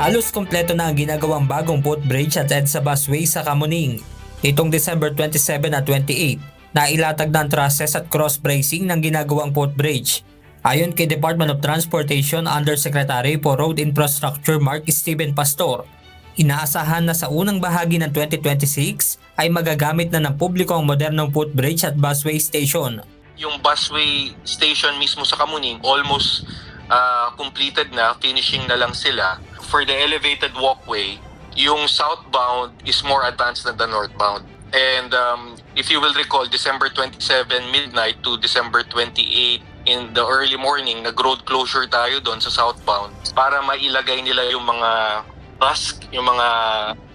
Halos kompleto na ang ginagawang bagong footbridge at EDSA busway sa Kamuning. Nitong December 27 at 28, nailatag ng trusses at cross-bracing ng ginagawang footbridge. Ayon kay Department of Transportation Undersecretary for Road Infrastructure Mark Steven Pastor, inaasahan na sa unang bahagi ng 2026 ay magagamit na ng publiko ang modernong footbridge at busway station. Yung busway station mismo sa Kamuning, almost completed na, finishing na lang sila. For the elevated walkway, yung southbound is more advanced than the northbound. And if you will recall, December 27 midnight to December 28 in the early morning, nag-road closure tayo doon sa southbound para mailagay nila yung mga yung mga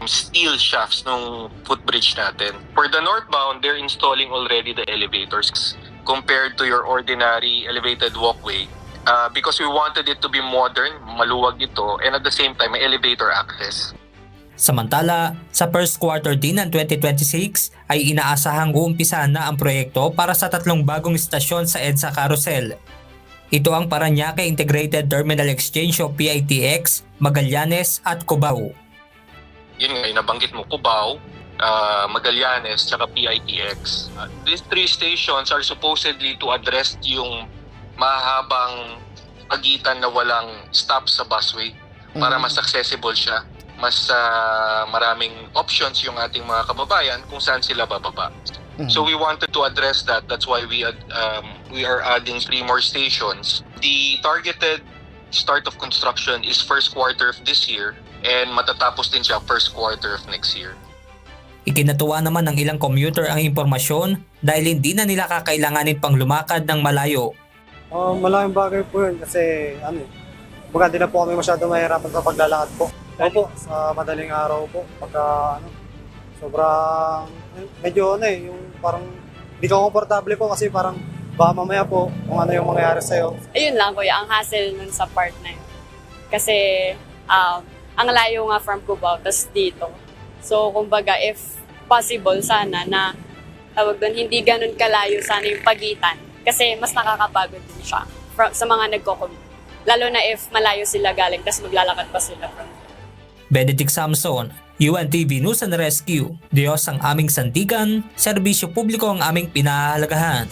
steel shafts ng footbridge natin. For the northbound, they're installing already the elevators compared to your ordinary elevated walkway. Because we wanted it to be modern, maluwag ito, and at the same time, may elevator access. Samantala, sa first quarter din ng 2026 ay inaasahang uumpisahan na ang proyekto para sa 3 bagong istasyon sa EDSA Carousel. Ito ang Parañaque Integrated Terminal Exchange o PITX, Magallanes at Cubao. Yun nga, nabanggit mo, Cubao, Magallanes, tsaka PITX. These 3 stations are supposedly to address yung mahabang pagitan na walang stop sa busway para mas accessible siya. Mas maraming options yung ating mga kababayan kung saan sila bababa. So we wanted to address that. That's why we are adding 3 more stations. The targeted start of construction is first quarter of this year and matatapos din siya first quarter of next year. Ikinatuwa naman ng ilang commuter ang impormasyon dahil hindi na nila kakailanganin pang lumakad ng malayo. Malaking bagay po yun kasi baga di na po kami masyado mahirapan sa paglalakad po. Opo, sa madaling araw po, pagka sobrang medyo yung parang di ka komportable po kasi parang baka mamaya po kung ano yung mangyayari sa'yo. Ayun lang kuya, ang hassle nun sa part na yun. Kasi ang layo nga from Cubao, tas dito. So kumbaga if possible sana na tawag doon, hindi ganun kalayo sana yung pagitan. Kasi mas nakakapagod din siya sa mga nagko-commute. Lalo na if malayo sila galing, tapos maglalakad pa sila from. Benedict Samson, UNTV News and Rescue. Diyos ang aming sandigan, serbisyo publiko ang aming pinahahalagahan.